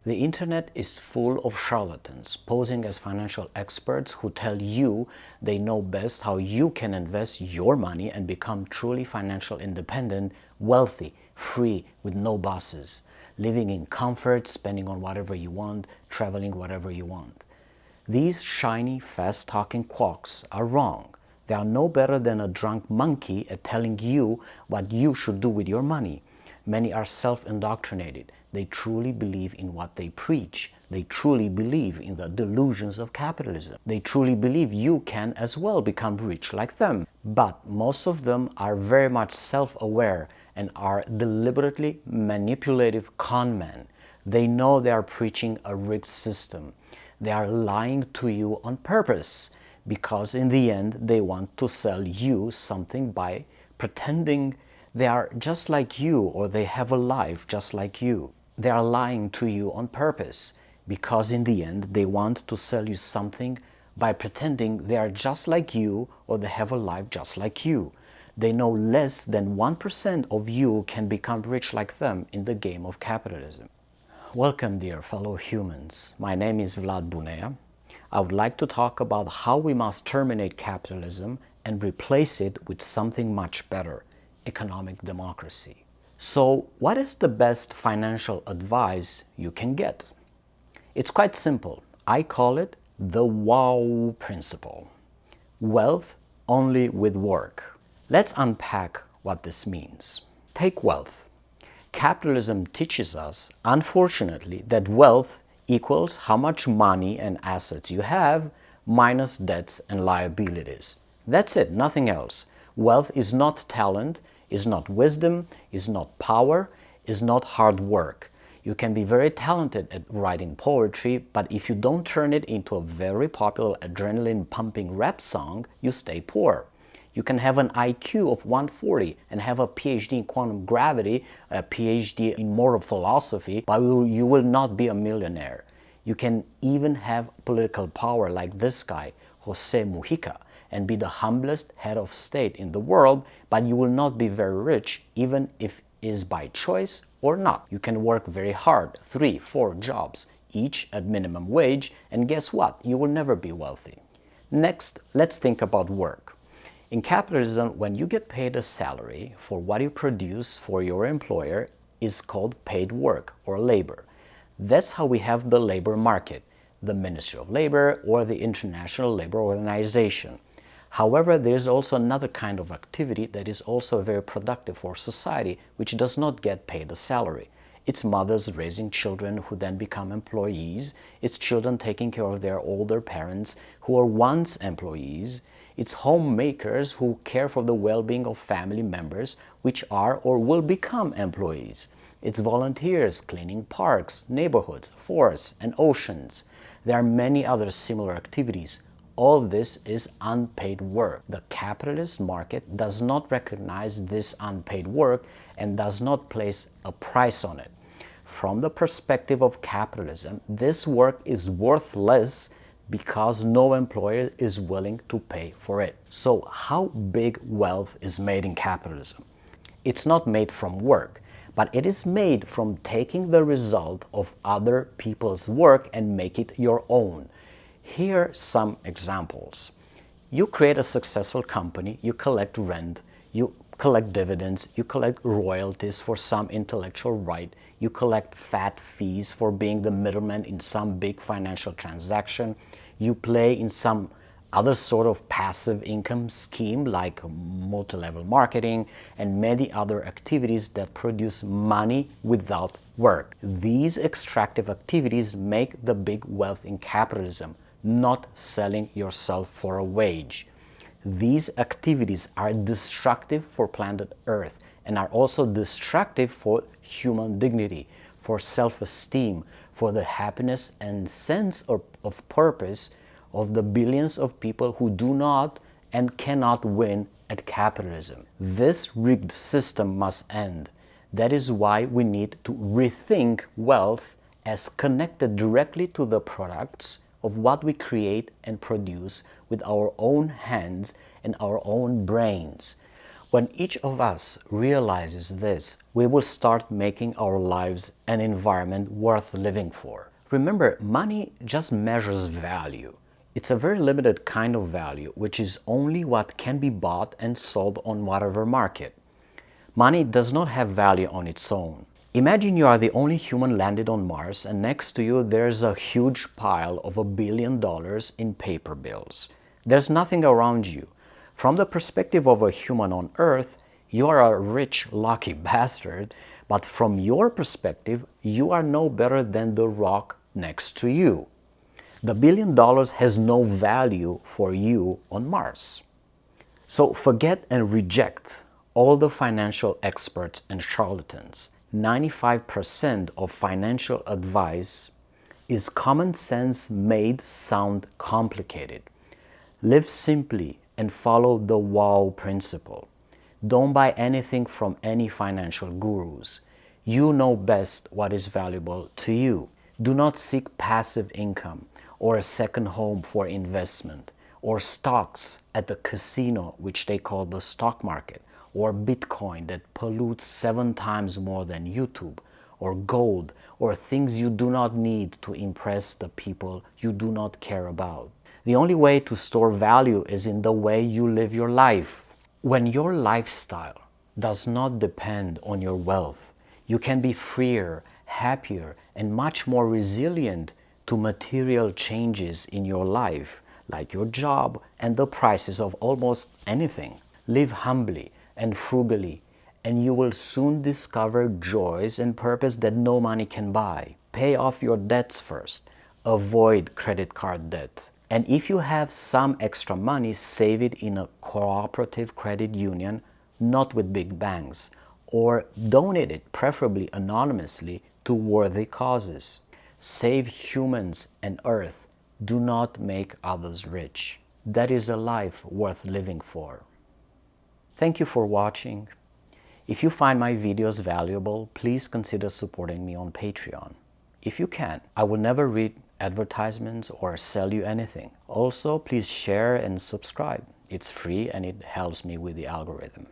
The internet is full of charlatans posing as financial experts who tell you they know best how you can invest your money and become truly financial independent, wealthy, free, with no bosses, living in comfort, spending on whatever you want, traveling whatever you want. These shiny, fast-talking quacks are wrong. They are no better than a drunk monkey at telling you what you should do with your money. Many are self-indoctrinated. They truly believe in what they preach. They truly believe in the delusions of capitalism. They truly believe you can as well become rich like them. But most of them are very much self-aware and are deliberately manipulative con men. They know they are preaching a rigged system. They are lying to you on purpose because in the end they want to sell you something by pretending they are just like you or they have a life just like you. They are lying to you on purpose because in the end they want to sell you something by pretending they are just like you or they have a life just like you. They know less than 1% of you can become rich like them in the game of capitalism. Welcome, dear fellow humans. My name is Vlad Bunea. I would like to talk about how we must terminate capitalism and replace it with something much better, economic democracy. So, what is the best financial advice you can get? It's quite simple. I call it the WOWW Principle. Wealth only with work. Let's unpack what this means. Take wealth. Capitalism teaches us, unfortunately, that wealth equals how much money and assets you have minus debts and liabilities. That's it, nothing else. Wealth is not talent, is not wisdom, is not power, is not hard work. You can be very talented at writing poetry, but if you don't turn it into a very popular adrenaline-pumping rap song, you stay poor. You can have an IQ of 140 and have a PhD in quantum gravity, a PhD in moral philosophy, but you will not be a millionaire. You can even have political power like this guy, Jose Mujica, and be the humblest head of state in the world, but you will not be very rich, even if it is by choice or not. You can work very hard, 3, 4 jobs, each at minimum wage, and guess what? You will never be wealthy. Next, let's think about work. In capitalism, when you get paid a salary for what you produce for your employer is called paid work or labor. That's how we have the labor market, the Ministry of Labor or the International Labor Organization. However, there is also another kind of activity that is also very productive for society, which does not get paid a salary. It's mothers raising children who then become employees. It's children taking care of their older parents who were once employees. It's homemakers who care for the well-being of family members which are or will become employees. It's volunteers cleaning parks, neighborhoods, forests, and oceans. There are many other similar activities. All this is unpaid work. The capitalist market does not recognize this unpaid work and does not place a price on it. From the perspective of capitalism, this work is worthless because no employer is willing to pay for it. So how big wealth is made in capitalism? It's not made from work, but it is made from taking the result of other people's work and make it your own. Here are some examples. You create a successful company, you collect rent, you collect dividends, you collect royalties for some intellectual right, you collect fat fees for being the middleman in some big financial transaction, you play in some other sort of passive income scheme like multi-level marketing and many other activities that produce money without work. These extractive activities make the big wealth in capitalism, not selling yourself for a wage. These activities are destructive for planet Earth and are also destructive for human dignity, for self-esteem, for the happiness and sense of purpose of the billions of people who do not and cannot win at capitalism. This rigged system must end. That is why we need to rethink wealth as connected directly to the products of what we create and produce with our own hands and our own brains. When each of us realizes this, we will start making our lives an environment worth living for. Remember, money just measures value. It's a very limited kind of value, which is only what can be bought and sold on whatever market. Money does not have value on its own. Imagine you are the only human landed on Mars, and next to you there's a huge pile of $1 billion in paper bills. There's nothing around you. From the perspective of a human on Earth, you are a rich, lucky bastard, but from your perspective, you are no better than the rock next to you. The $1 billion has no value for you on Mars. So forget and reject all the financial experts and charlatans. 95% of financial advice is common sense made sound complicated. Live simply and follow the WOWW Principle. Don't buy anything from any financial gurus. You know best what is valuable to you. Do not seek passive income or a second home for investment, or stocks at the casino, which they call the stock market, or Bitcoin that pollutes 7 times more than YouTube, or gold, or things you do not need to impress the people you do not care about. The only way to store value is in the way you live your life. When your lifestyle does not depend on your wealth, you can be freer, happier, and much more resilient to material changes in your life, like your job and the prices of almost anything. Live humbly and frugally, and you will soon discover joys and purpose that no money can buy. Pay off your debts first. Avoid credit card debt. And if you have some extra money, save it in a cooperative credit union, not with big banks, or donate it, preferably anonymously, to worthy causes. Save humans and Earth. Do not make others rich. That is a life worth living for. Thank you for watching. If you find my videos valuable, please consider supporting me on Patreon. If you can, I will never read advertisements or sell you anything. Also, please share and subscribe. It's free and it helps me with the algorithm.